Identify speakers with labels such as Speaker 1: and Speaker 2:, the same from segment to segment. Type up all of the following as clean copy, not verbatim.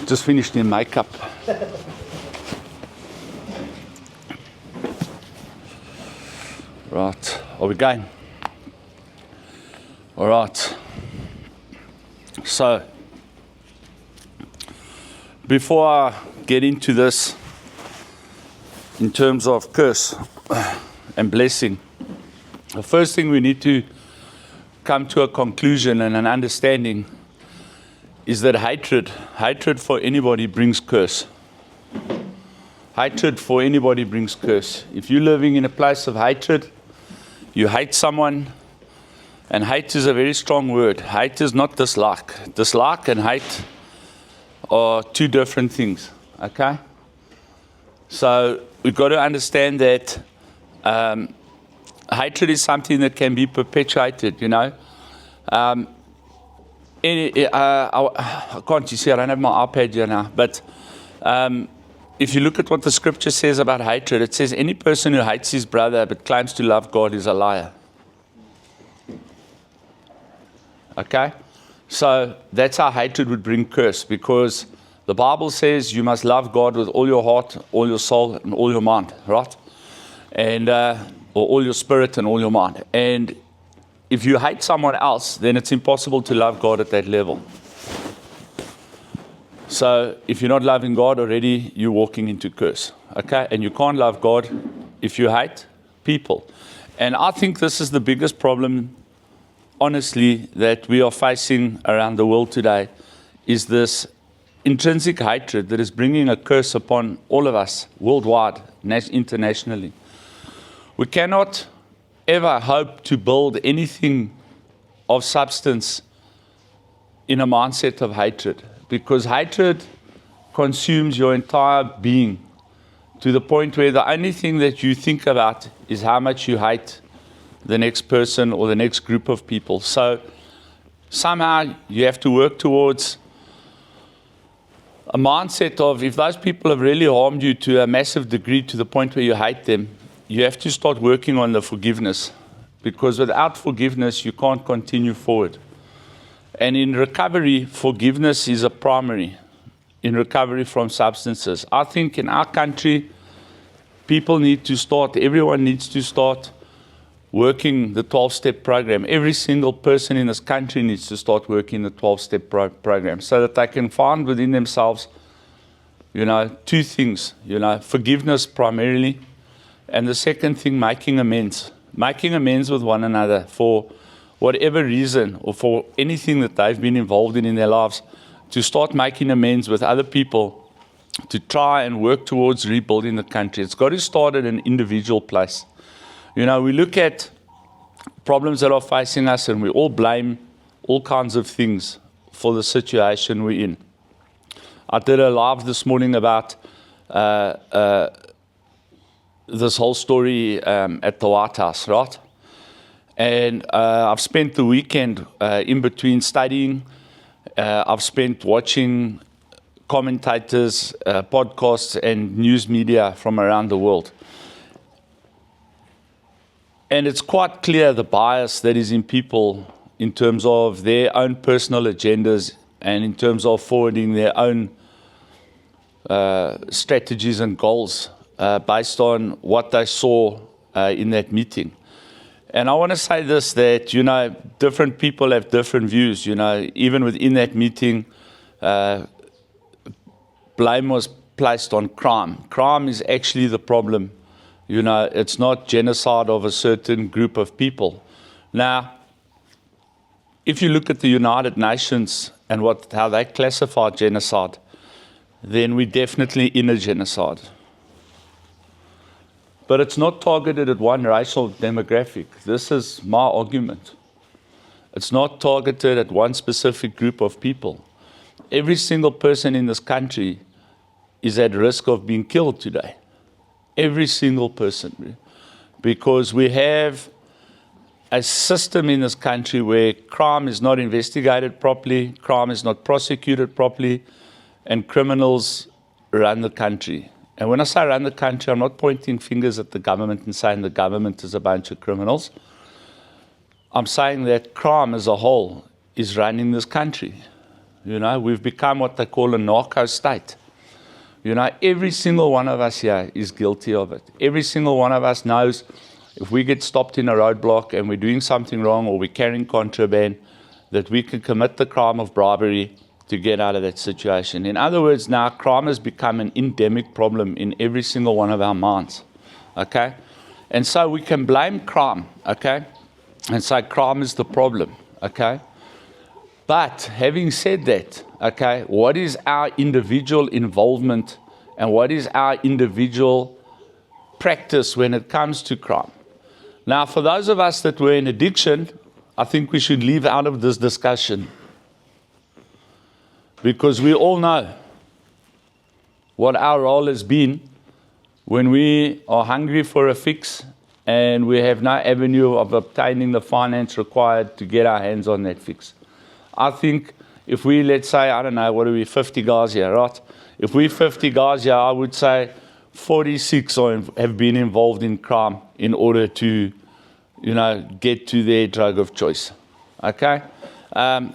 Speaker 1: Just finished in makeup. Right, are we going? All right. So, before I get into this, in terms of curse and blessing, the first thing we need to come to a conclusion and an understanding is that hatred for anybody brings curse. Hatred for anybody brings curse. If you're living in a place of hatred, you hate someone, and hate is a very strong word. Hate is not dislike. Dislike and hate are two different things, okay? So we've got to understand that hatred is something that can be perpetuated, you know. I can't you see, I don't have my iPad here now, but if you look at what the scripture says about hatred, it says any person who hates his brother but claims to love God is a liar. Okay? So that's how hatred would bring curse, because the Bible says you must love God with all your heart, all your soul, and all your mind, right? And or all your spirit and all your mind. And if you hate someone else, then it's impossible to love God at that level. So if you're not loving God already, you're walking into curse, okay? And you can't love God if you hate people. And I think this is the biggest problem, honestly, that we are facing around the world today, is this intrinsic hatred that is bringing a curse upon all of us worldwide, internationally. We cannot ever hope to build anything of substance in a mindset of hatred, because hatred consumes your entire being to the point where the only thing that you think about is how much you hate the next person or the next group of people. So somehow you have to work towards a mindset of, if those people have really harmed you to a massive degree to the point where you hate them, you have to start working on the forgiveness, because without forgiveness you can't continue forward. And in recovery, forgiveness is a primary in recovery from substances. I think in our country, everyone needs to start working the 12-step program. Every single person in this country needs to start working the 12-step program, so that they can find within themselves, you know, two things, you know, forgiveness primarily, and the second thing, making amends with one another for whatever reason or for anything that they've been involved in their lives, to start making amends with other people to try and work towards rebuilding the country. It's got to start at an individual place. You know, we look at problems that are facing us and we all blame all kinds of things for the situation we're in. I did a live this morning about this whole story at the White House, right? And I've spent the weekend in between studying. I've spent watching commentators, podcasts, and news media from around the world. And it's quite clear the bias that is in people in terms of their own personal agendas and in terms of forwarding their own strategies and goals based on what they saw in that meeting. And I want to say this, that, you know, different people have different views. You know, even within that meeting, blame was placed on crime. Crime is actually the problem. You know, it's not genocide of a certain group of people. Now, if you look at the United Nations and how they classify genocide, then we're definitely in a genocide. But it's not targeted at one racial demographic. This is my argument. It's not targeted at one specific group of people. Every single person in this country is at risk of being killed today. Every single person. Because we have a system in this country where crime is not investigated properly, crime is not prosecuted properly, and criminals run the country. And when I say run the country, I'm not pointing fingers at the government and saying the government is a bunch of criminals. I'm saying that crime as a whole is running this country. You know, we've become what they call a narco state. You know, every single one of us here is guilty of it. Every single one of us knows if we get stopped in a roadblock and we're doing something wrong or we're carrying contraband, that we can commit the crime of bribery to get out of that situation. In other words, now crime has become an endemic problem in every single one of our minds. Okay? And so we can blame crime, okay? And say crime is the problem, okay? But having said that, okay, what is our individual involvement and what is our individual practice when it comes to crime? Now, for those of us that were in addiction, I think we should leave out of this discussion, because we all know what our role has been when we are hungry for a fix and we have no avenue of obtaining the finance required to get our hands on that fix. I think if we, let's say, I don't know, what are we, 50 guys here, right? If we're 50 guys here, I would say 46 have been involved in crime in order to, you know, get to their drug of choice, okay? I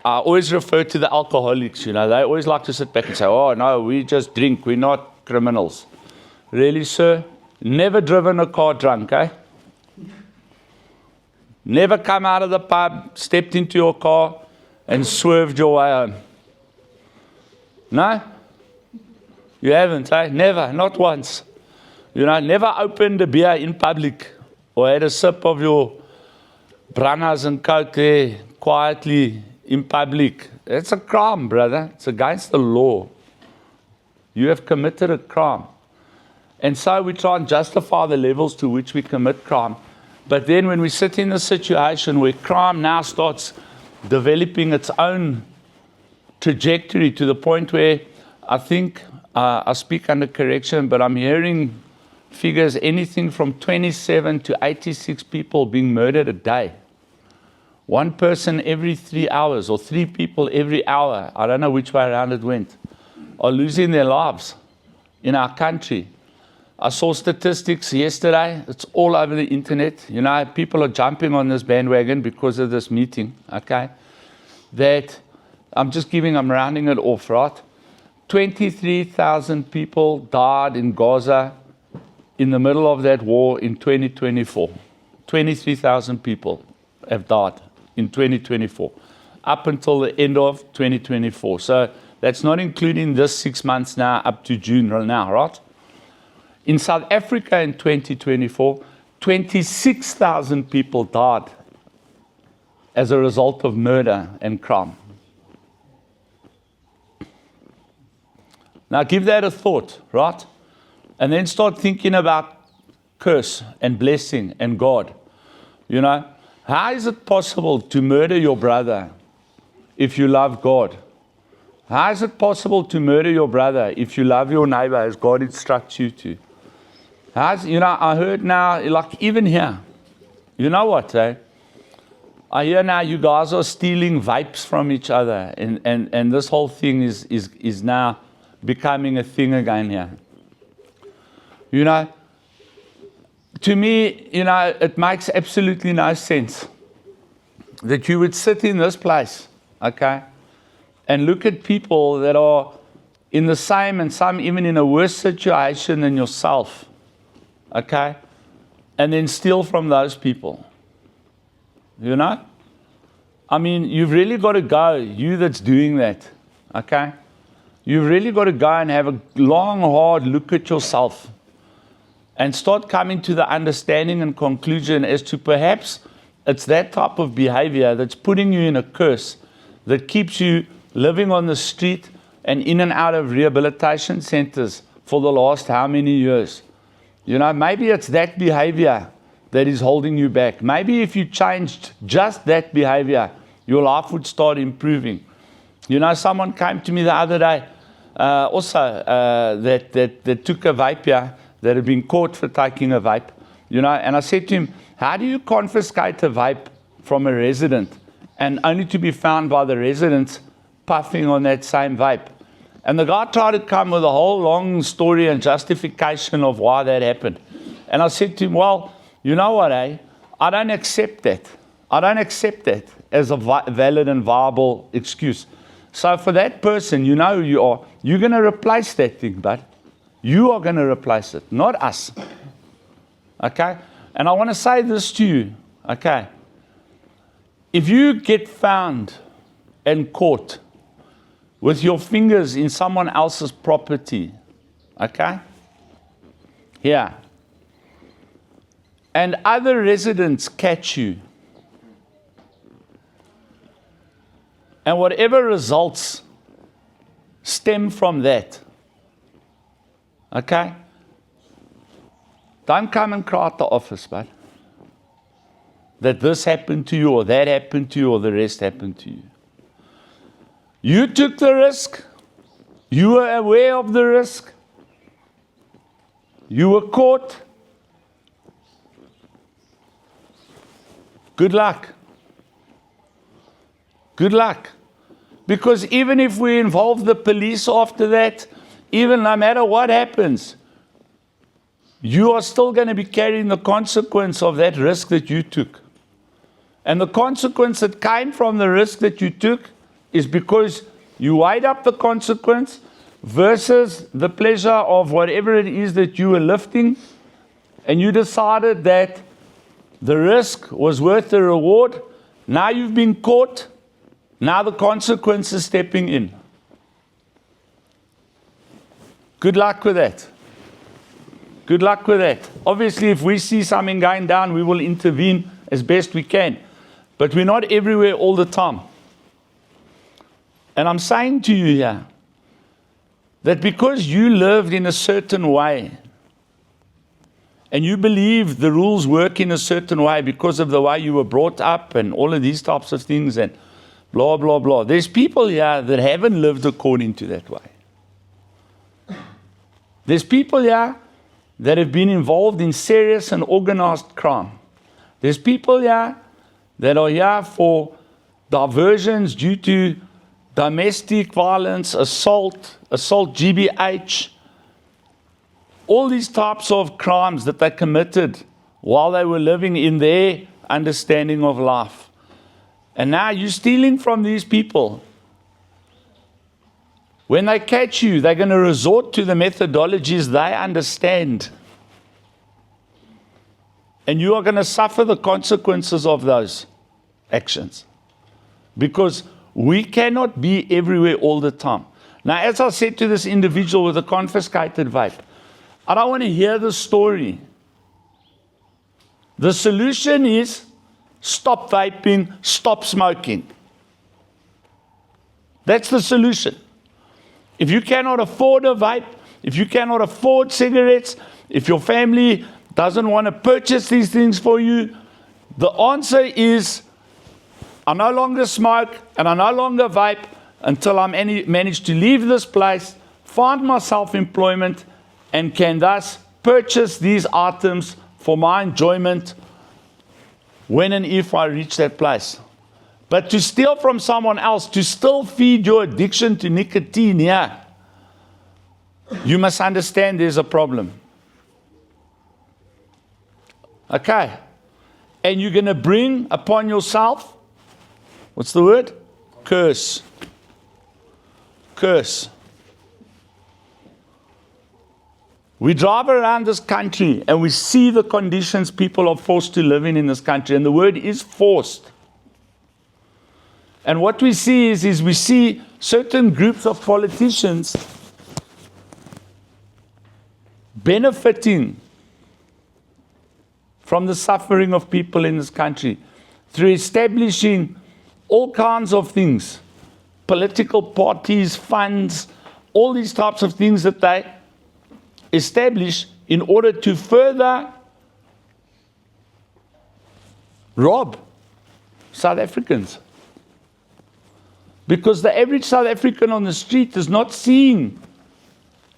Speaker 1: always refer to the alcoholics, you know, they always like to sit back and say, oh, no, we just drink, we're not criminals. Really, sir? Never driven a car drunk, eh? Never come out of the pub, stepped into your car, and swerved your way home. No? You haven't, eh? Never, not once. You know, never opened a beer in public or had a sip of your Brannas and Coke there quietly in public. It's a crime, brother. It's against the law. You have committed a crime. And so we try and justify the levels to which we commit crime. But then when we sit in a situation where crime now starts developing its own trajectory to the point where I think, I speak under correction, but I'm hearing figures anything from 27 to 86 people being murdered a day. One person every 3 hours, or 3 people every hour, I don't know which way around it went, are losing their lives in our country. I saw statistics yesterday. It's all over the internet. You know, people are jumping on this bandwagon because of this meeting, okay? That, I'm rounding it off, right? 23,000 people died in Gaza in the middle of that war in 2024. 23,000 people have died in 2024, up until the end of 2024. So that's not including this 6 months now, up to June now, right? In South Africa in 2024, 26,000 people died as a result of murder and crime. Now give that a thought, right? And then start thinking about curse and blessing and God. You know, how is it possible to murder your brother if you love God? How is it possible to murder your brother if you love your neighbor as God instructs you to? You know, I heard now, like even here, you know what, eh? I hear now you guys are stealing vapes from each other, and this whole thing is now becoming a thing again here. You know, to me, you know, it makes absolutely no sense that you would sit in this place, okay, and look at people that are in the same and some even in a worse situation than yourself, okay, and then steal from those people. You know? I mean, you've really got to go, you that's doing that, okay? You've really got to go and have a long, hard look at yourself and start coming to the understanding and conclusion as to perhaps it's that type of behavior that's putting you in a curse that keeps you living on the street and in and out of rehabilitation centers for the last how many years? You know, maybe it's that behavior that is holding you back. Maybe if you changed just that behavior, your life would start improving. You know, someone came to me the other day, that took a vape here, that had been caught for taking a vape. You know, and I said to him, how do you confiscate a vape from a resident and only to be found by the residents puffing on that same vape? And the guy tried to come with a whole long story and justification of why that happened. And I said to him, well, you know what, I don't accept that. I don't accept that as a valid and viable excuse. So for that person, you know who you are. You're going to replace that thing, bud. You are going to replace it, not us. Okay? And I want to say this to you. Okay? If you get found and caught with your fingers in someone else's property, okay? Here. And other residents catch you, and whatever results stem from that, okay? Don't come and cry at the office, bud, that this happened to you, or that happened to you, or the rest happened to you. You took the risk. You were aware of the risk. You were caught. Good luck. Good luck. Because even if we involve the police after that, even no matter what happens, you are still going to be carrying the consequence of that risk that you took. And the consequence that came from the risk that you took is because you weighed up the consequence versus the pleasure of whatever it is that you were lifting, and you decided that the risk was worth the reward. Now you've been caught. Now the consequence is stepping in. Good luck with that. Good luck with that. Obviously, if we see something going down, we will intervene as best we can. But we're not everywhere all the time. And I'm saying to you here that because you lived in a certain way and you believe the rules work in a certain way because of the way you were brought up and all of these types of things and blah, blah, blah. There's people here that haven't lived according to that way. There's people here that have been involved in serious and organized crime. There's people here that are here for diversions due to domestic violence, assault GBH, all these types of crimes that they committed while they were living in their understanding of life. And now you're stealing from these people. When they catch you, they're going to resort to the methodologies they understand. And you are going to suffer the consequences of those actions. Because we cannot be everywhere all the time. Now, as I said to this individual with a confiscated vape, I don't want to hear the story. The solution is stop vaping, stop smoking. That's the solution. If you cannot afford a vape, if you cannot afford cigarettes, if your family doesn't want to purchase these things for you, the answer is, I no longer smoke and I no longer vape until I manage to leave this place, find myself employment, and can thus purchase these items for my enjoyment when and if I reach that place. But to steal from someone else, to still feed your addiction to nicotine, yeah, you must understand there's a problem. Okay. And you're going to bring upon yourself, what's the word? Curse. Curse. We drive around this country and we see the conditions people are forced to live in this country. And the word is forced. And what we see is we see certain groups of politicians benefiting from the suffering of people in this country through establishing all kinds of things, political parties, funds, all these types of things that they establish in order to further rob South Africans. Because the average South African on the street is not seeing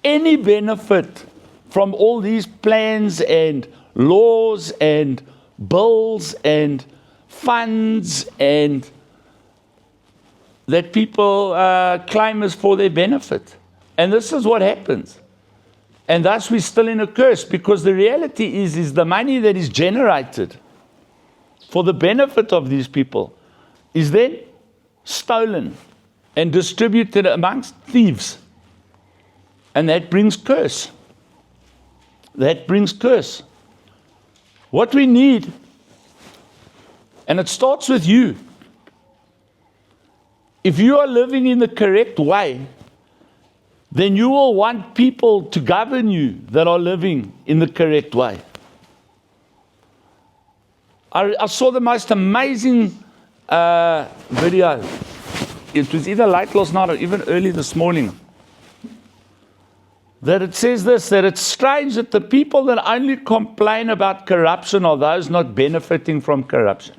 Speaker 1: any benefit from all these plans and laws and bills and funds and that people claim is for their benefit. And this is what happens. And thus we're still in a curse, because the reality is the money that is generated for the benefit of these people is then stolen and distribute it amongst thieves. And that brings curse. That brings curse. What we need, and it starts with you. If you are living in the correct way, then you will want people to govern you that are living in the correct way. I saw the most amazing video. It was either late last night or even early this morning. That it says this, that it's strange that the people that only complain about corruption are those not benefiting from corruption.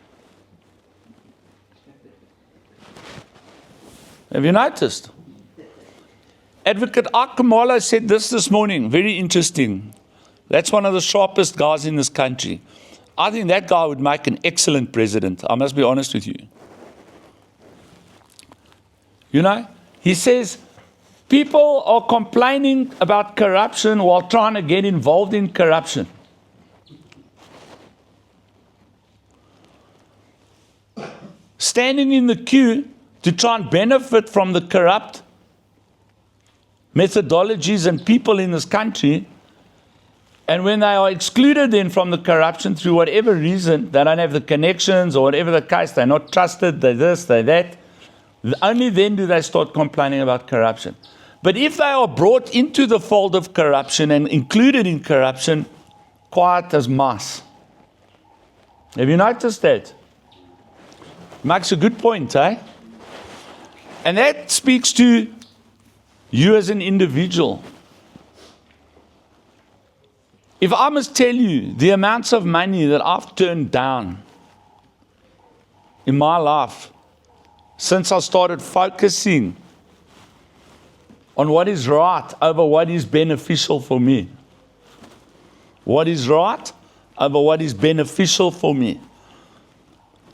Speaker 1: Have you noticed? Advocate Akamala said this morning, very interesting. That's one of the sharpest guys in this country. I think that guy would make an excellent president. I must be honest with you. You know, he says, people are complaining about corruption while trying to get involved in corruption. Standing in the queue to try and benefit from the corrupt methodologies and people in this country, and when they are excluded then from the corruption through whatever reason, they don't have the connections or whatever the case, they're not trusted, they're this, they're that, only then do they start complaining about corruption. But if they are brought into the fold of corruption and included in corruption, quiet as mice. Have you noticed that? Makes a good point, eh? And that speaks to you as an individual. If I must tell you the amounts of money that I've turned down in my life since I started focusing on what is right over what is beneficial for me. What is right over what is beneficial for me.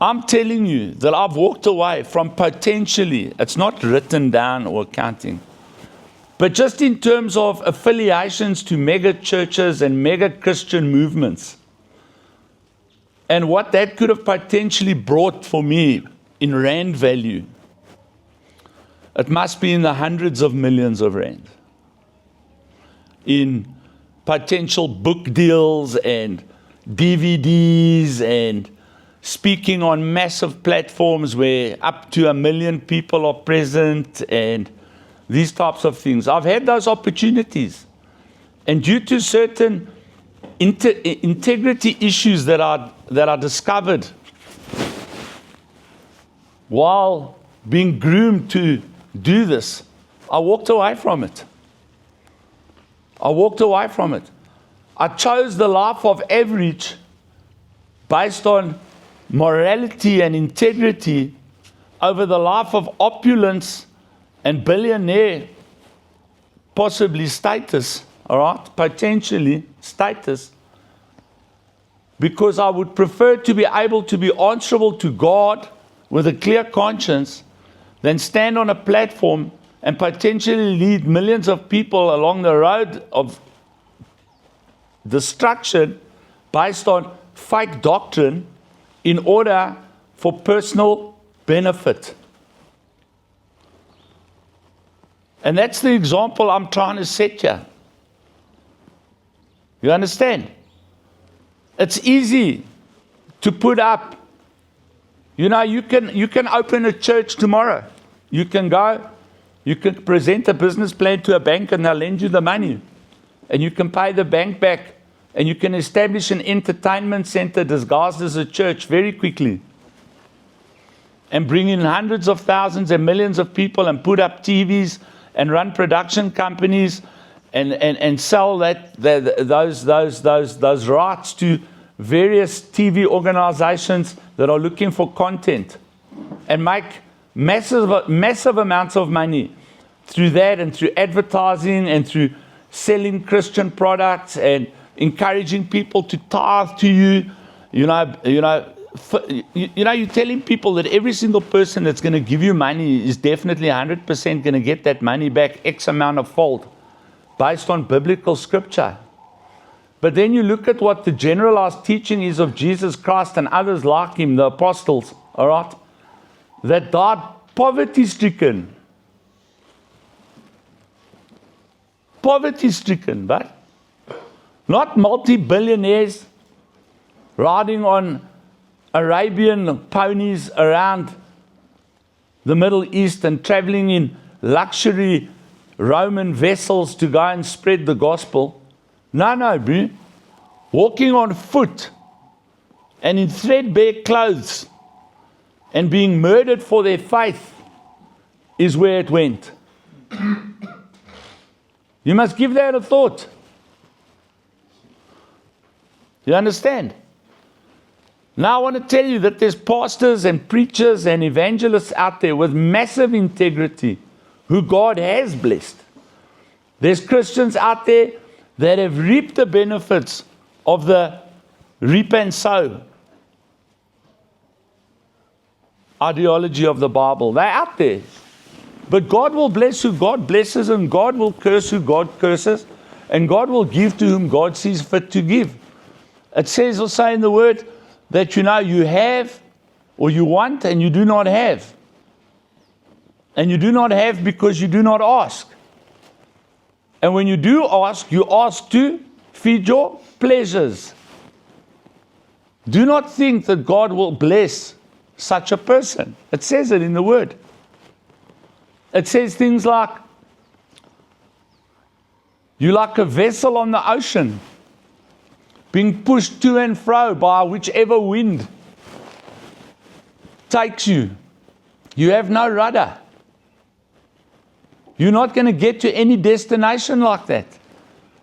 Speaker 1: I'm telling you that I've walked away from potentially, it's not written down or accounting, but just in terms of affiliations to mega churches and mega Christian movements, and what that could have potentially brought for me in rand value, it must be in the hundreds of millions of rand. In potential book deals and DVDs and speaking on massive platforms where up to 1 million people are present and these types of things. I've had those opportunities. And due to certain integrity issues that are discovered while being groomed to do this, I walked away from it. I walked away from it. I chose the life of average based on morality and integrity over the life of opulence and billionaire, possibly status, all right, potentially status, because I would prefer to be able to be answerable to God with a clear conscience than stand on a platform and potentially lead millions of people along the road of destruction based on fake doctrine in order for personal benefit. And that's the example I'm trying to set here. You understand? It's easy to put up. You know, you can open a church tomorrow. You can go, you can present a business plan to a bank and they'll lend you the money. And you can pay the bank back. And you can establish an entertainment center disguised as a church very quickly. And bring in hundreds of thousands and millions of people and put up TVs and run production companies and sell those rights to various TV organizations that are looking for content and make massive amounts of money through that and through advertising and through selling Christian products and encouraging people to tithe to you. You're telling people that every single person that's going to give you money is definitely 100% going to get that money back X amount of fold based on biblical scripture. But then you look at what the generalized teaching is of Jesus Christ and others like him, the apostles, all right, that died poverty-stricken poverty-stricken, but not multi-billionaires riding on Arabian ponies around the Middle East and traveling in luxury Roman vessels to go and spread the gospel. No, bro. Walking on foot and in threadbare clothes and being murdered for their faith is where it went. You must give that a thought. You understand? Now I want to tell you that there's pastors and preachers and evangelists out there with massive integrity who God has blessed. There's Christians out there that have reaped the benefits of the reap and sow ideology of the Bible. They're out there. But God will bless who God blesses, and God will curse who God curses, and God will give to whom God sees fit to give. It says also in the Word that you have or you want and you do not have. And you do not have because you do not ask. And when you do ask, you ask to feed your pleasures. Do not think that God will bless such a person. It says it in the Word. It says things like, you're like a vessel on the ocean, being pushed to and fro by whichever wind takes you. You have no rudder. You're not going to get to any destination like that.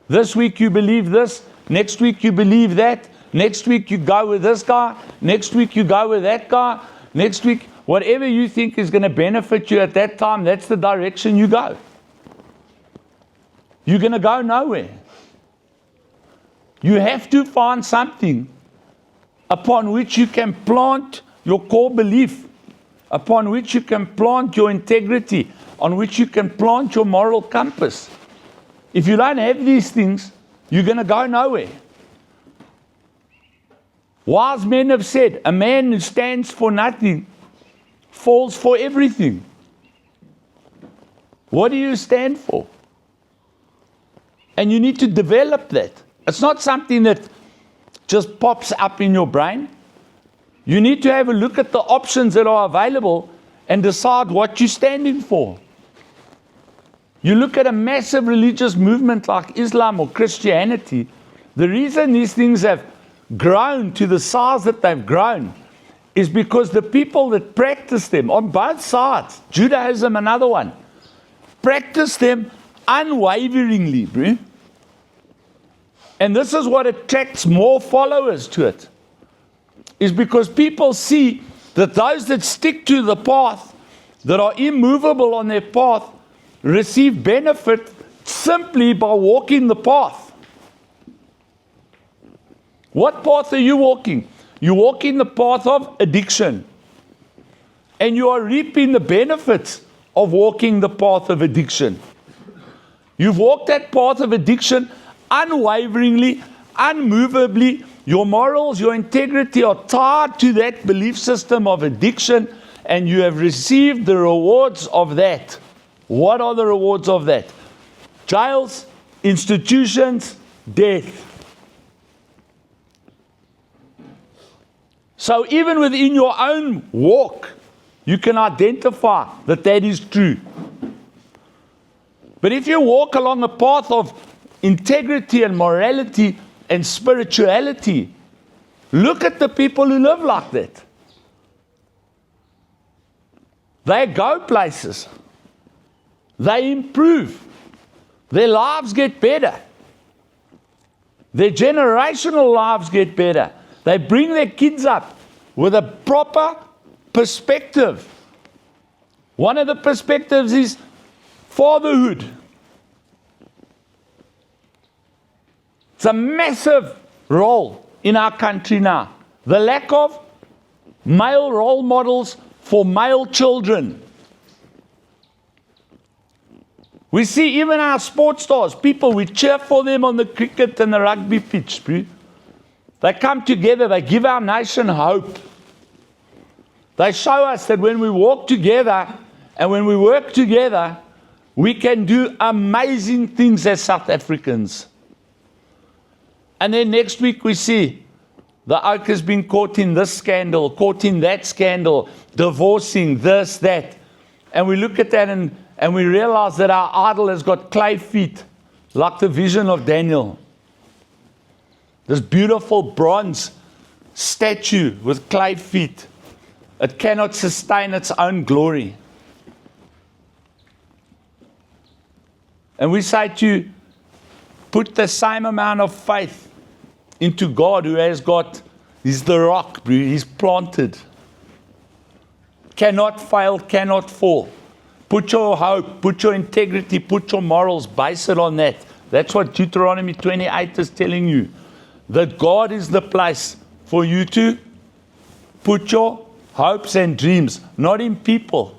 Speaker 1: This week you believe this, next week you believe that, next week you go with this guy, next week you go with that guy, next week, whatever you think is going to benefit you at that time, that's the direction you go. You're going to go nowhere. You have to find something upon which you can plant your core belief, upon which you can plant your integrity, on which you can plant your moral compass. If you don't have these things, you're going to go nowhere. Wise men have said, a man who stands for nothing falls for everything. What do you stand for? And you need to develop that. It's not something that just pops up in your brain. You need to have a look at the options that are available and decide what you're standing for. You look at a massive religious movement like Islam or Christianity, the reason these things have grown to the size that they've grown is because the people that practice them on both sides, Judaism, another one, practice them unwaveringly, bro. And this is what attracts more followers to it, is because people see that those that stick to the path, that are immovable on their path, receive benefit simply by walking the path. What path are you walking? You walk in the path of addiction. And you are reaping the benefits of walking the path of addiction. You've walked that path of addiction unwaveringly, unmovably. Your morals, your integrity are tied to that belief system of addiction, and you have received the rewards of that. What are the rewards of that? Jails, institutions, death. So even within your own walk, you can identify that that is true. But if you walk along a path of integrity and morality and spirituality, look at the people who live like that. They go places. They improve. Their lives get better. Their generational lives get better. They bring their kids up with a proper perspective. One of the perspectives is fatherhood. It's a massive role in our country now. The lack of male role models for male children. We see even our sports stars, people, we cheer for them on the cricket and the rugby pitch. They come together, they give our nation hope. They show us that when we walk together and when we work together, We can do amazing things as South Africans. And then next week we see the oak has been caught in this scandal, caught in that scandal, divorcing, this, that. And we look at that and we realize that our idol has got clay feet, like the vision of Daniel. This beautiful bronze statue with clay feet. It cannot sustain its own glory. And we say to you, put the same amount of faith into God who has got, he's the rock, he's planted. Cannot fail, cannot fall. Put your hope, put your integrity, put your morals, base it on that. That's what Deuteronomy 28 is telling you. That God is the place for you to put your hopes and dreams, not in people.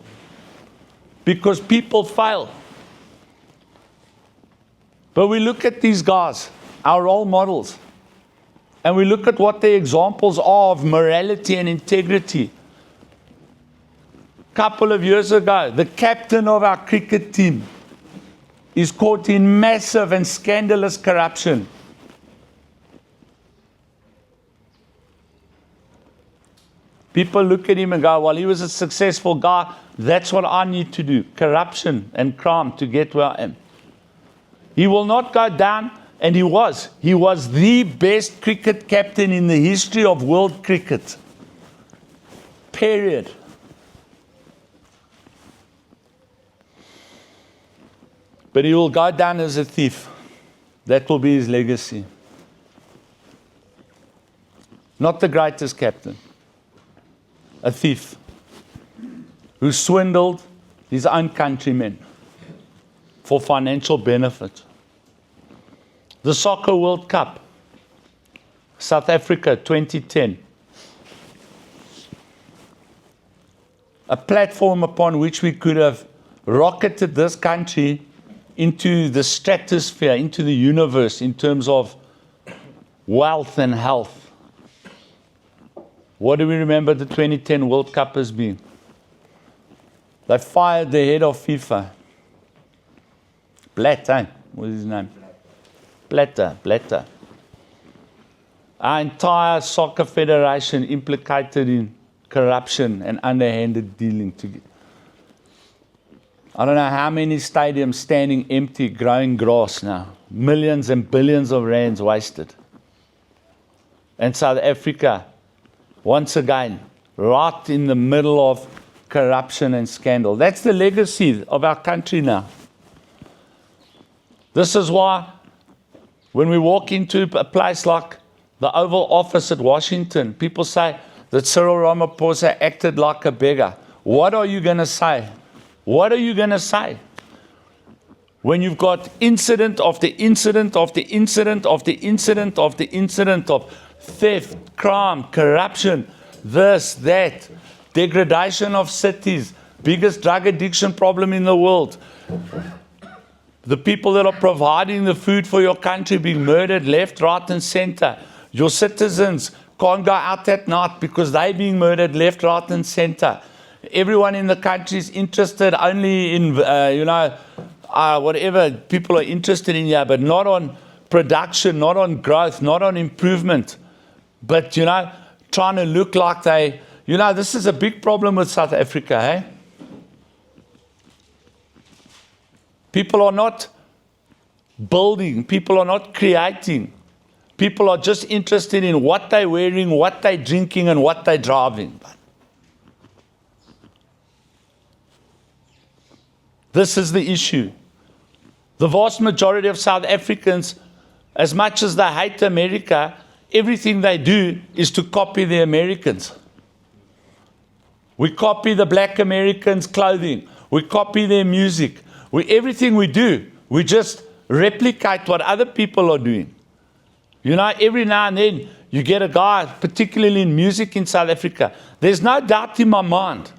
Speaker 1: Because people fail. But we look at these guys, our role models, and we look at what their examples are of morality and integrity. A couple of years ago, the captain of our cricket team is caught in massive and scandalous corruption. People look at him and go, well, he was a successful guy. That's what I need to do. Corruption and crime to get where I am. He will not go down, and he was. He was the best cricket captain in the history of world cricket. Period. But he will go down as a thief. That will be his legacy. Not the greatest captain. A thief who swindled his own countrymen for financial benefit. The Soccer World Cup, South Africa 2010. A platform upon which we could have rocketed this country into the stratosphere, into the universe in terms of wealth and health. What do we remember the 2010 World Cup as being? They fired the head of FIFA. Blatter, what is his name? Blatter. Our entire soccer federation implicated in corruption and underhanded dealing. I don't know how many stadiums standing empty, growing grass now. Millions and billions of rands wasted. And South Africa, once again, right in the middle of corruption and scandal. That's the legacy of our country now. This is why when we walk into a place like the Oval Office at Washington, people say that Cyril Ramaphosa acted like a beggar. What are you going to say? What are you going to say? When you've got incident after incident after incident after incident after incident of theft, crime, corruption, this, that, degradation of cities, biggest drug addiction problem in the world. The people that are providing the food for your country being murdered left, right, and center. Your citizens can't go out at night because they're being murdered left, right, and center. Everyone in the country is interested only in, whatever people are interested in here, but not on production, not on growth, not on improvement. But, trying to look like they, this is a big problem with South Africa, eh? People are not building. People are not creating. People are just interested in what they're wearing, what they're drinking, and what they're driving. This is the issue. The vast majority of South Africans, as much as they hate America, everything they do is to copy the Americans. We copy the black Americans' clothing. We copy their music. Everything we do, we just replicate what other people are doing. Every now and then you get a guy, particularly in music in South Africa. There's no doubt in my mind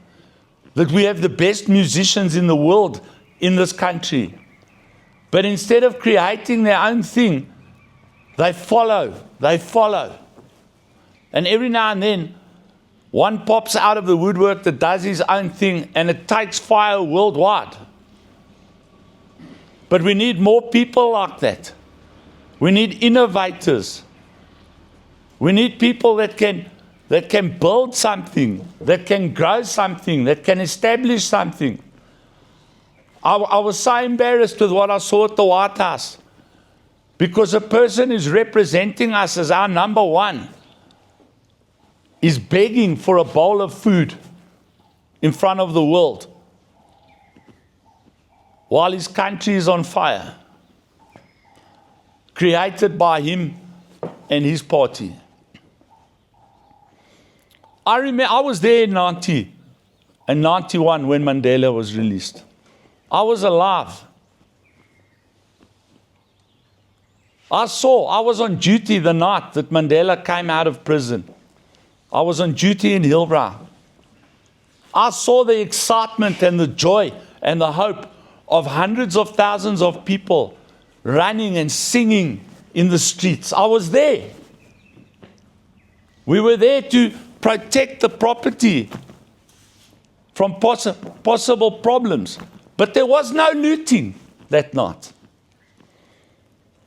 Speaker 1: that we have the best musicians in the world in this country. But instead of creating their own thing, they follow. And every now and then, one pops out of the woodwork that does his own thing, and it takes fire worldwide. But we need more people like that. We need innovators. We need people that can build something, that can grow something, that can establish something. I was so embarrassed with what I saw at the White House, because a person who's representing us as our number one is begging for a bowl of food in front of the world while his country is on fire, created by him and his party. I remember I was there in 90 and 91 when Mandela was released. I was alive. I was on duty the night that Mandela came out of prison. I was on duty in Hillbrow. I saw the excitement and the joy and the hope of hundreds of thousands of people running and singing in the streets. I was there. We were there to protect the property from possible problems. But there was no looting that night.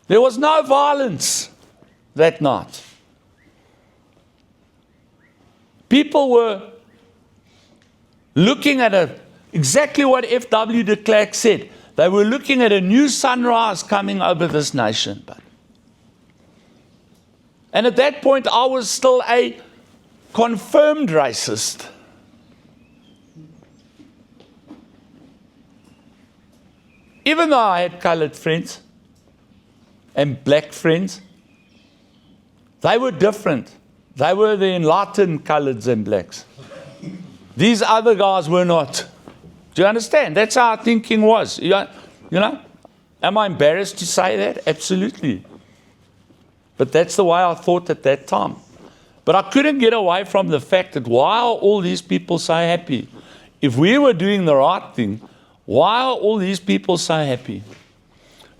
Speaker 1: There was no violence that night. People were looking at exactly what F.W. de Klerk said. They were looking at a new sunrise coming over this nation. And at that point, I was still a confirmed racist. Even though I had colored friends and black friends, they were different. They were the enlightened coloreds and blacks. These other guys were not. Do you understand? That's how our thinking was. You know? Am I embarrassed to say that? Absolutely. But that's the way I thought at that time. But I couldn't get away from the fact that why are all these people so happy? If we were doing the right thing, why are all these people so happy?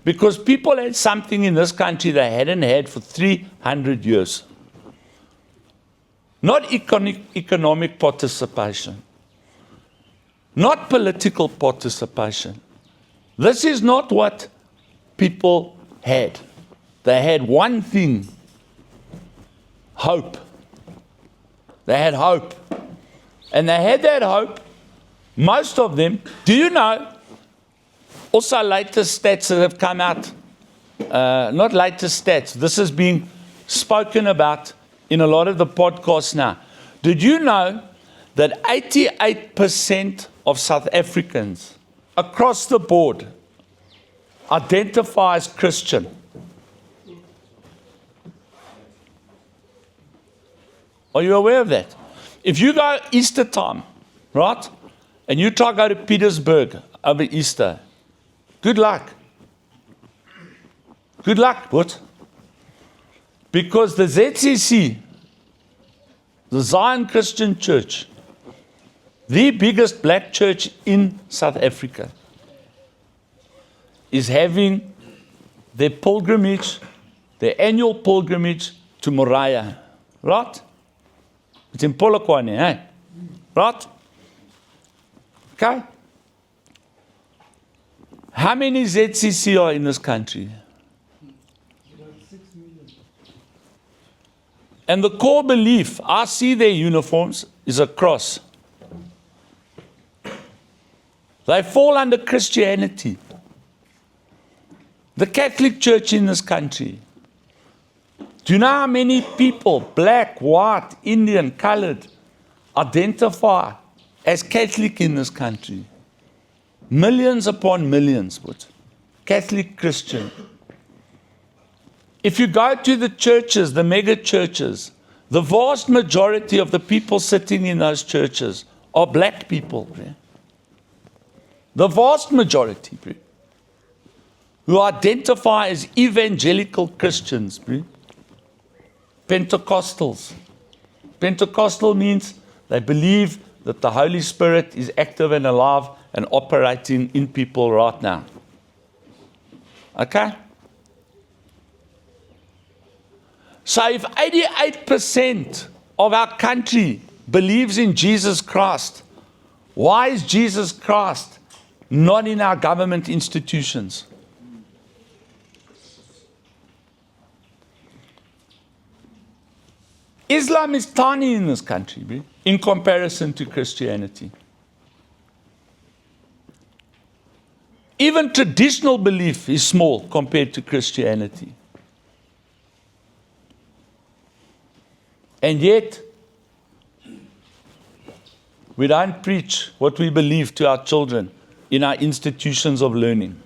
Speaker 1: Because people had something in this country they hadn't had for 300 years. Not economic participation. Not political participation. This is not what people had. They had one thing. Hope. They had hope. And they had that hope. Most of them, do you know, also latest stats that have come out, not latest stats, this is being spoken about in a lot of the podcasts now. Did you know that 88% of South Africans across the board identify as Christian? Are you aware of that? If you go Easter time, right? And you try to go to Petersburg over Easter, good luck. Good luck, what? Because the ZCC, the Zion Christian Church, the biggest black church in South Africa, is having their pilgrimage, their annual pilgrimage to Moriah. Right? It's in Polokwane, eh? Right? Okay? How many ZCC are in this country? And the core belief, I see their uniforms, is a cross. They fall under Christianity. The Catholic Church in this country. Do you know how many people, black, white, Indian, colored, identify as Catholic in this country? Millions upon millions, but Catholic Christian. If you go to the churches, the mega churches, the vast majority of the people sitting in those churches are black people. The vast majority who identify as evangelical Christians. Pentecostals. Pentecostal means they believe that the Holy Spirit is active and alive and operating in people right now. Okay? So if 88% of our country believes in Jesus Christ, why is Jesus Christ not in our government institutions? Islam is tiny in this country, in comparison to Christianity. Even traditional belief is small compared to Christianity. And yet, we don't preach what we believe to our children in our institutions of learning.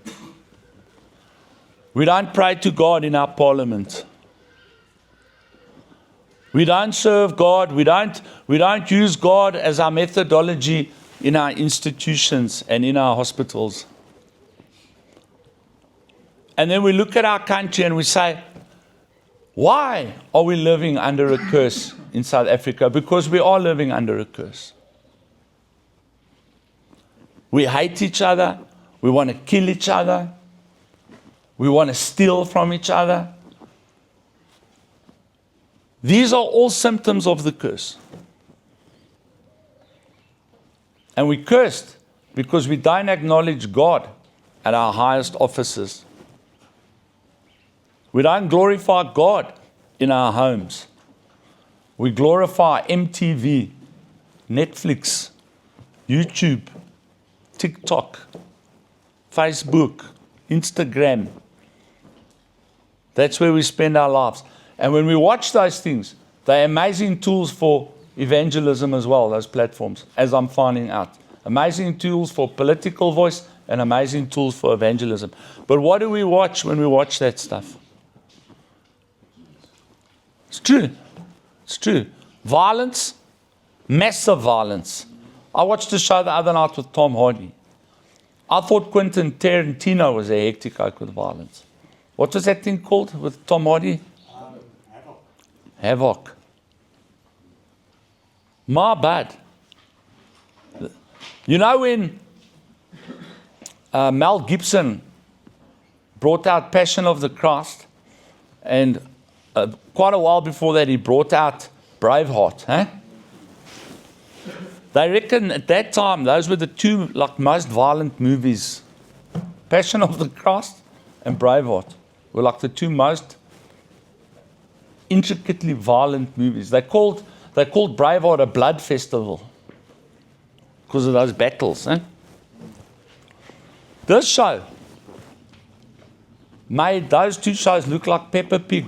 Speaker 1: We don't pray to God in our parliament. We don't serve God. We don't use God as our methodology in our institutions and in our hospitals. And then we look at our country and we say, why are we living under a curse in South Africa? Because we are living under a curse. We hate each other. We want to kill each other. We want to steal from each other. These are all symptoms of the curse. And we're cursed because we don't acknowledge God at our highest offices. We don't glorify God in our homes. We glorify MTV, Netflix, YouTube, TikTok, Facebook, Instagram. That's where we spend our lives. And when we watch those things, they're amazing tools for evangelism as well, those platforms, as I'm finding out. Amazing tools for political voice and amazing tools for evangelism. But what do we watch when we watch that stuff? It's true. It's true. Violence, massive violence. I watched a show the other night with Tom Hardy. I thought Quentin Tarantino was a hectic guy with violence. What was that thing called with Tom Hardy? Havoc. My bad. You know when Mel Gibson brought out Passion of the Christ, and quite a while before that he brought out Braveheart, huh? They reckon at that time those were the two most violent movies. Passion of the Christ and Braveheart were like the two most intricately violent movies. They called Braveheart a blood festival because of those battles. This show made those two shows look like Peppa Pig.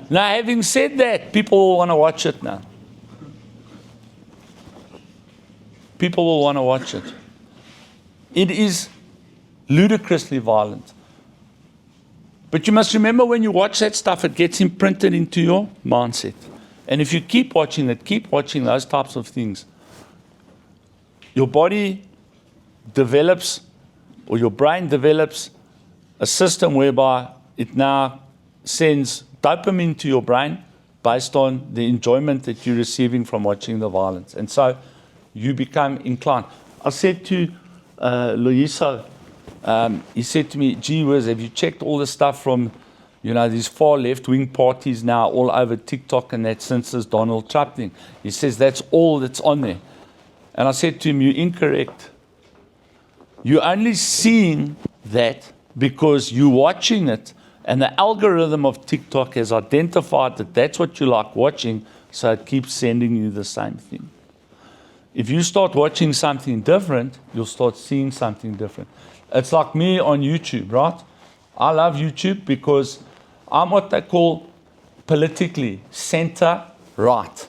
Speaker 1: Now, having said that, people will want to watch it now. People will want to watch it. It is ludicrously violent. But you must remember, when you watch that stuff, it gets imprinted into your mindset. And if you keep watching it, keep watching those types of things, your body develops, or your brain develops, a system whereby it now sends dopamine to your brain based on the enjoyment that you're receiving from watching the violence. And so you become inclined. I said to Loyiso, he said to me, gee whiz, have you checked all the stuff from, these far left-wing parties now all over TikTok and that since this Donald Trump thing? He says that's all that's on there. And I said to him, you're incorrect. You're only seeing that because you're watching it, and the algorithm of TikTok has identified that that's what you like watching, so it keeps sending you the same thing. If you start watching something different, you'll start seeing something different. It's like me on YouTube, right? I love YouTube because I'm what they call politically center-right.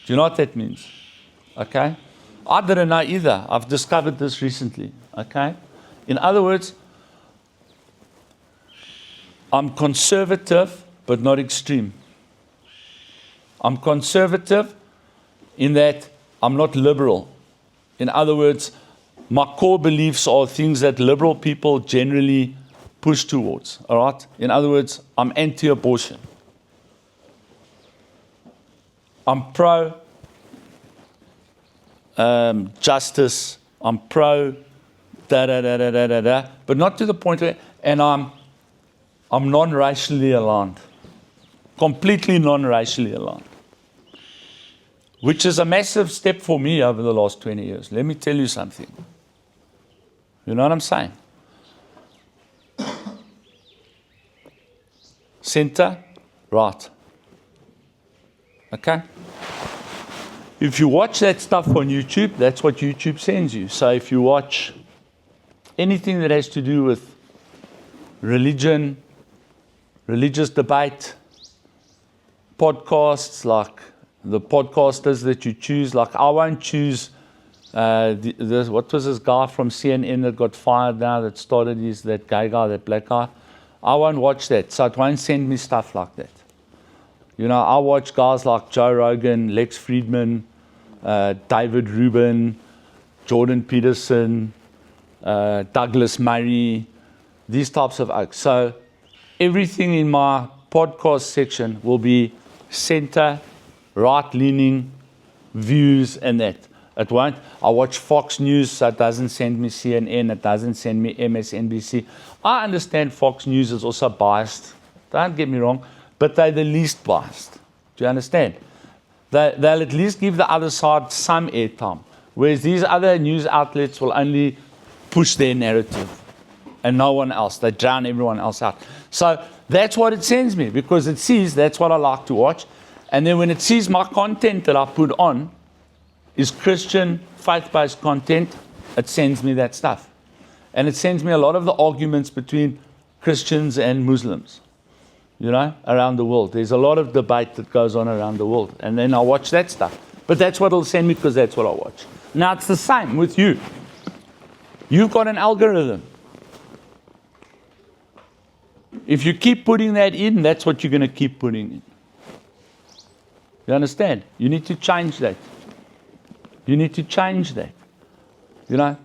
Speaker 1: Do you know what that means? Okay? I didn't know either. I've discovered this recently. Okay? In other words, I'm conservative, but not extreme. I'm conservative in that I'm not liberal. In other words, my core beliefs are things that liberal people generally push towards. All right? In other words, I'm anti-abortion. I'm pro justice. I'm pro da-da-da-da-da-da, but not to the point where, and I'm non-racially aligned. Completely non-racially aligned. Which is a massive step for me over the last 20 years. Let me tell you something. You know what I'm saying? Center, right. Okay? If you watch that stuff on YouTube, that's what YouTube sends you. So if you watch anything that has to do with religion, religious debate, podcasts, like the podcasters that you choose, like I won't choose, what was this guy from CNN that got fired now, that started that gay guy, that black guy? I won't watch that, so it won't send me stuff like that. You know, I watch guys like Joe Rogan, Lex Friedman, David Rubin, Jordan Peterson, Douglas Murray, these types of oaks. So everything in my podcast section will be center, right-leaning views and that. It won't. I watch Fox News, so it doesn't send me CNN, it doesn't send me MSNBC. I understand Fox News is also biased, don't get me wrong, but they're the least biased. Do you understand? They'll at least give the other side some airtime, whereas these other news outlets will only push their narrative and no one else. They drown everyone else out. So that's what it sends me, because it sees that's what I like to watch. And then when it sees my content that I put on is Christian, faith-based content, it sends me that stuff. And it sends me a lot of the arguments between Christians and Muslims, you know, around the world. There's a lot of debate that goes on around the world. And then I watch that stuff. But that's what it'll send me, because that's what I watch. Now, it's the same with you. You've got an algorithm. If you keep putting that in, that's what you're going to keep putting in. You understand? You need to change that. You need to change that. You know?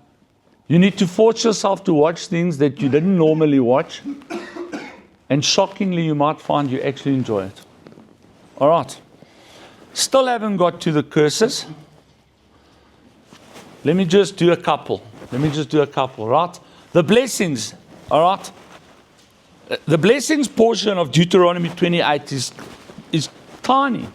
Speaker 1: You need to force yourself to watch things that you didn't normally watch. And shockingly, you might find you actually enjoy it. All right. Still haven't got to the curses. Let me just do a couple. Right? The blessings, all right? The blessings portion of Deuteronomy 28 is tiny.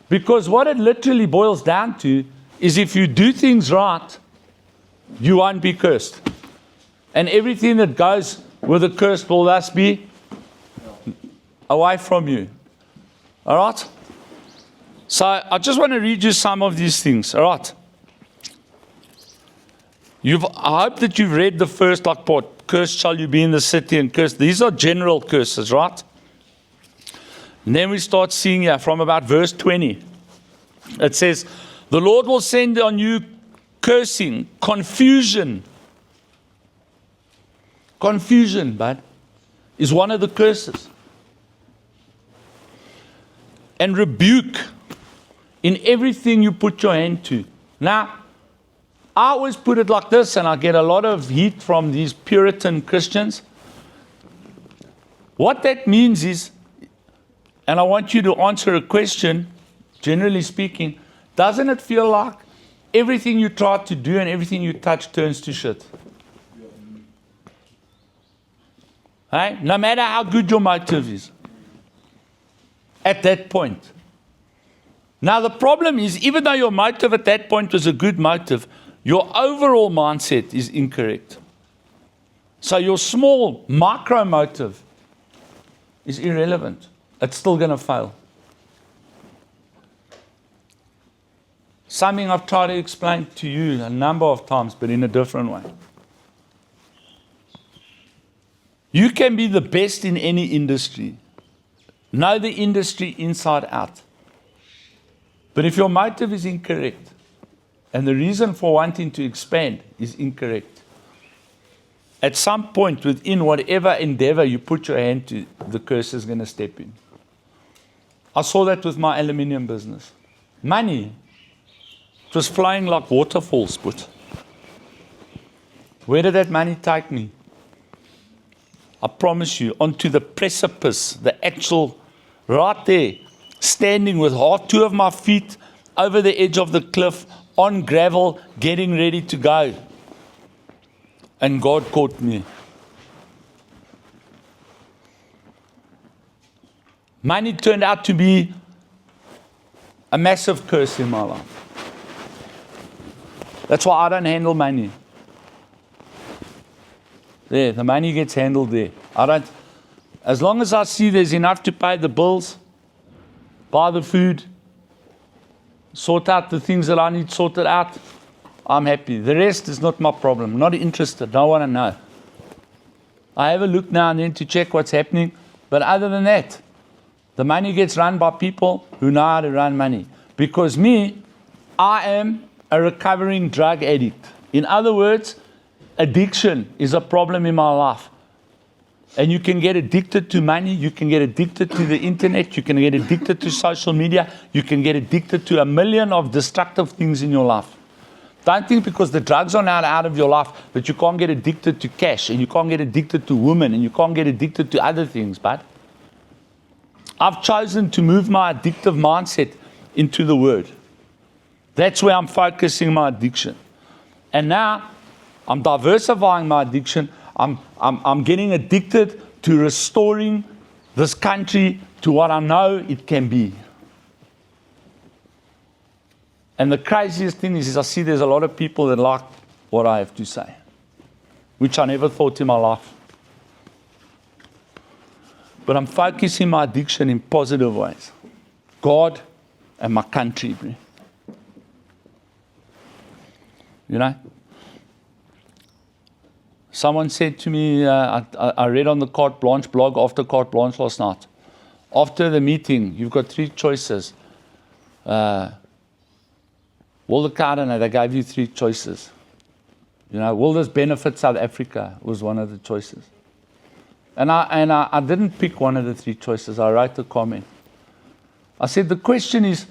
Speaker 1: Because what it literally boils down to is if you do things right, you won't be cursed. And everything that goes with a curse will thus be away from you. All right? So I just want to read you some of these things. All right? I hope that you've read the first part. Cursed shall you be in the city, and cursed. These are general curses, right? And then we start seeing here from about verse 20. It says, the Lord will send on you cursing, confusion. Confusion, bud, is one of the curses. And rebuke in everything you put your hand to. Now, I always put it like this, and I get a lot of heat from these Puritan Christians. What that means is, and I want you to answer a question, generally speaking, doesn't it feel like everything you try to do and everything you touch turns to shit? Hey? No matter how good your motive is. At that point. Now the problem is, even though your motive at that point was a good motive, your overall mindset is incorrect. So your small micro motive is irrelevant. It's still going to fail. Something I've tried to explain to you a number of times, but in a different way. You can be the best in any industry. Know the industry inside out. But if your motive is incorrect, and the reason for wanting to expand is incorrect, at some point within whatever endeavor you put your hand to, the curse is going to step in. I saw that with my aluminium business. Money. It was flowing like waterfalls, but where did that money take me? I promise you, onto the precipice, the actual, right there, standing with two of my feet over the edge of the cliff, on gravel, getting ready to go. And God caught me. Money turned out to be a massive curse in my life. That's why I don't handle money. There, the money gets handled there. I don't. As long as I see there's enough to pay the bills, buy the food, sort out the things that I need sorted out, I'm happy. The rest is not my problem. I'm not interested. Don't want to know. I have a look now and then to check what's happening. But other than that, the money gets run by people who know how to run money. Because me, I am a recovering drug addict. In other words, addiction is a problem in my life. And you can get addicted to money, you can get addicted to the internet, you can get addicted to social media, you can get addicted to a million of destructive things in your life. Don't think because the drugs are now out of your life that you can't get addicted to cash, and you can't get addicted to women, and you can't get addicted to other things, but I've chosen to move my addictive mindset into the Word. That's where I'm focusing my addiction. And now I'm diversifying my addiction. I'm getting addicted to restoring this country to what I know it can be. And the craziest thing is I see there's a lot of people that like what I have to say, which I never thought in my life. But I'm focusing my addiction in positive ways. God and my country, bro. You know? Someone said to me, I read on the Carte Blanche blog after Carte Blanche last night. After the meeting, you've got three choices. Walter Cardinal, they gave you three choices. You know, will this benefit South Africa was one of the choices. And I didn't pick one of the three choices. I wrote a comment. I said, the question is,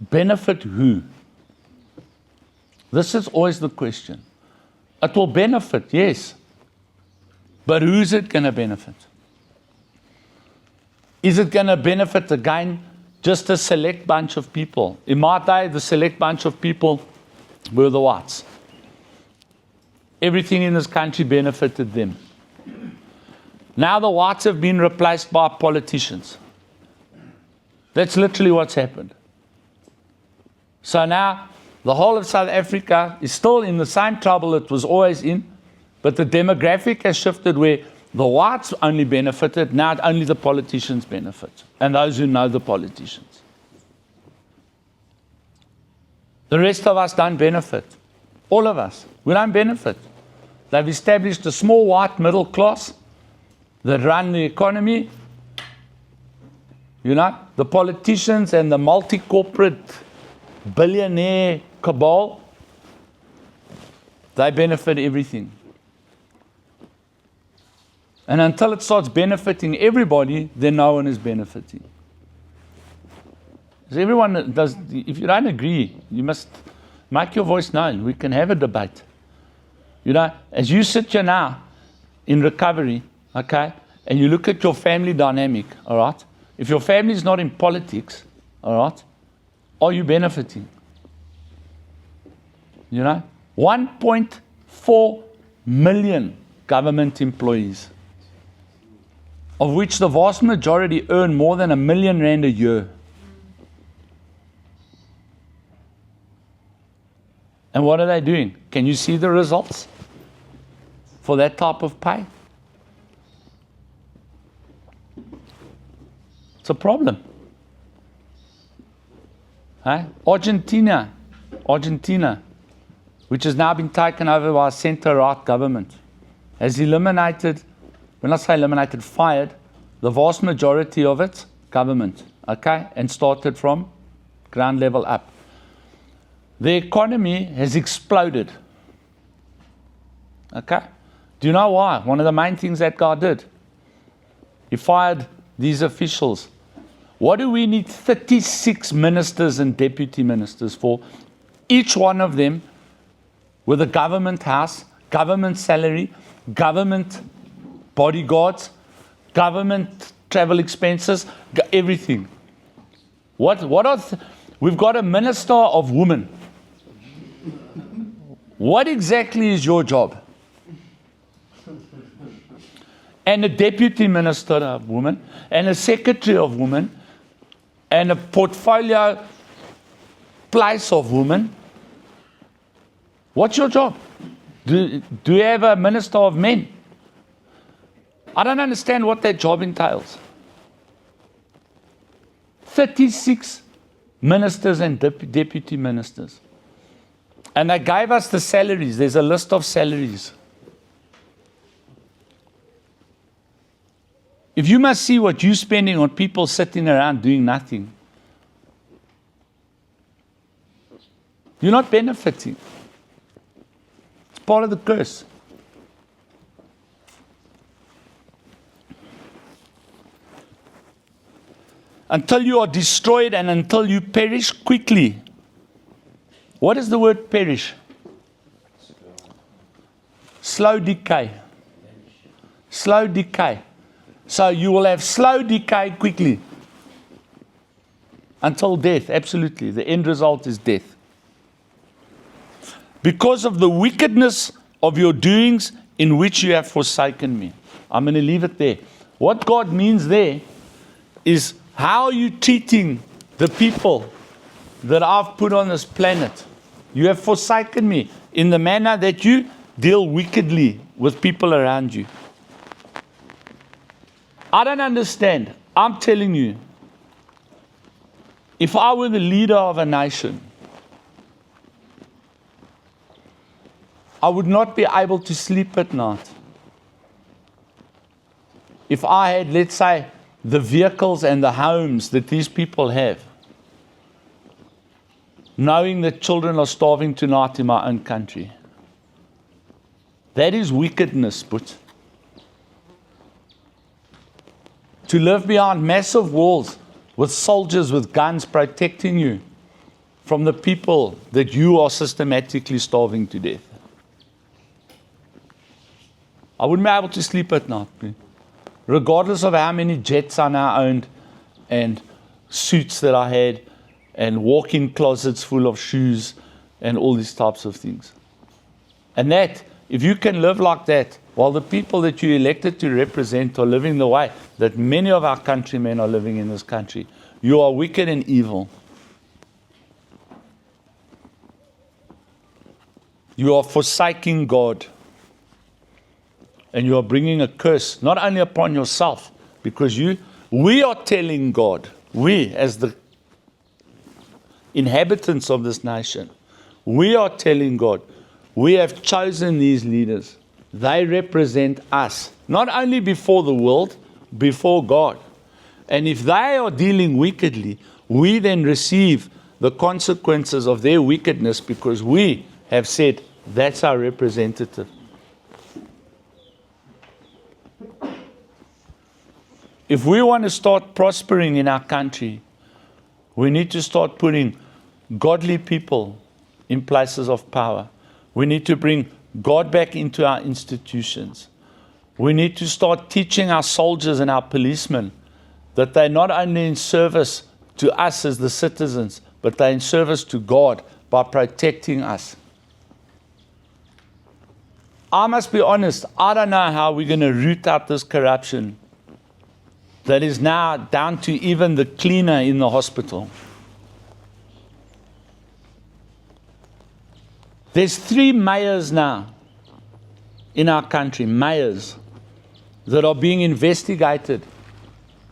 Speaker 1: benefit who? This is always the question. It will benefit, yes. But who's it going to benefit? Is it going to benefit, again, just a select bunch of people? In my day, the select bunch of people were the whites. Everything in this country benefited them. Now the whites have been replaced by politicians. That's literally what's happened. So now the whole of South Africa is still in the same trouble it was always in, but the demographic has shifted where the whites only benefited, now only the politicians benefit, and those who know the politicians. The rest of us don't benefit. All of us. We don't benefit. They've established a small white middle class that run the economy. You know, the politicians and the multi-corporate billionaire cabal, they benefit everything. And until it starts benefiting everybody, then no one is benefiting. So everyone does. If you don't agree, you must make your voice known. We can have a debate. You know, as you sit here now in recovery, okay, and you look at your family dynamic, all right, if your family is not in politics, all right, are you benefiting? You know, 1.4 million government employees, of which the vast majority earn more than R1 million a year. And what are they doing? Can you see the results for that type of pay? It's a problem. Huh? Argentina, which has now been taken over by a center-right government, has eliminated, when I say eliminated, fired the vast majority of its government, okay, and started from ground level up. The economy has exploded. Okay? Do you know why? One of the main things that guy did, he fired these officials. What do we need 36 ministers and deputy ministers for? Each one of them with a government house, government salary, government bodyguards, government travel expenses, everything. We've got a minister of women. What exactly is your job? And a deputy minister of women, and a secretary of women, and a portfolio place of women. What's your job? Do you have a minister of men? I don't understand what that job entails. 36 ministers and deputy ministers. And they gave us the salaries. There's a list of salaries. If you must see what you're spending on people sitting around doing nothing, you're not benefiting. It's part of the curse. Until you are destroyed and until you perish quickly. What is the word perish? Slow decay. Slow decay. So you will have slow decay quickly. Until death, absolutely. The end result is death. Because of the wickedness of your doings in which you have forsaken me. I'm going to leave it there. What God means there is, how are you treating the people that I've put on this planet? You have forsaken me in the manner that you deal wickedly with people around you. I don't understand. I'm telling you, if I were the leader of a nation, I would not be able to sleep at night. If I had, let's say, the vehicles and the homes that these people have, knowing that children are starving tonight in my own country. That is wickedness, but to live behind massive walls with soldiers with guns protecting you from the people that you are systematically starving to death. I wouldn't be able to sleep at night, regardless of how many jets I now owned and suits that I had and walk-in closets full of shoes and all these types of things. And that, if you can live like that, while the people that you elected to represent are living the way that many of our countrymen are living in this country, you are wicked and evil. You are forsaking God. And you are bringing a curse, not only upon yourself, because we are telling God, we as the inhabitants of this nation, we are telling God, we have chosen these leaders. They represent us, not only before the world, before God. And if they are dealing wickedly, we then receive the consequences of their wickedness because we have said, that's our representative. If we want to start prospering in our country, we need to start putting godly people in places of power. We need to bring God back into our institutions. We need to start teaching our soldiers and our policemen that they're not only in service to us as the citizens, but they're in service to God by protecting us. I must be honest, I don't know how we're going to root out this corruption that is now down to even the cleaner in the hospital. There's 3 mayors now in our country, mayors, that are being investigated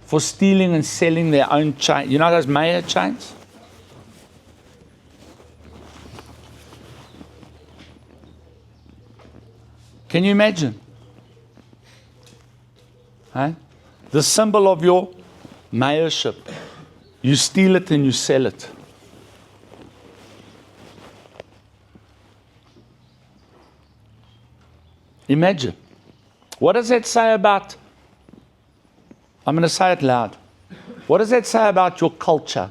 Speaker 1: for stealing and selling their own chain. You know those mayor chains? Can you imagine? Huh? The symbol of your mayorship. You steal it and you sell it. Imagine. What does that say about, I'm going to say it loud. What does that say about your culture?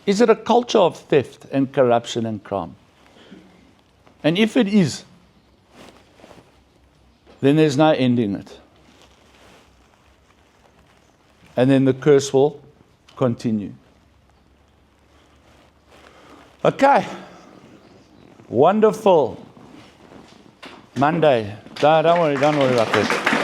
Speaker 1: Is it a culture of theft and corruption and crime? And if it is, then there's no ending it. And then the curse will continue. Okay. Wonderful Monday. Don't worry about this.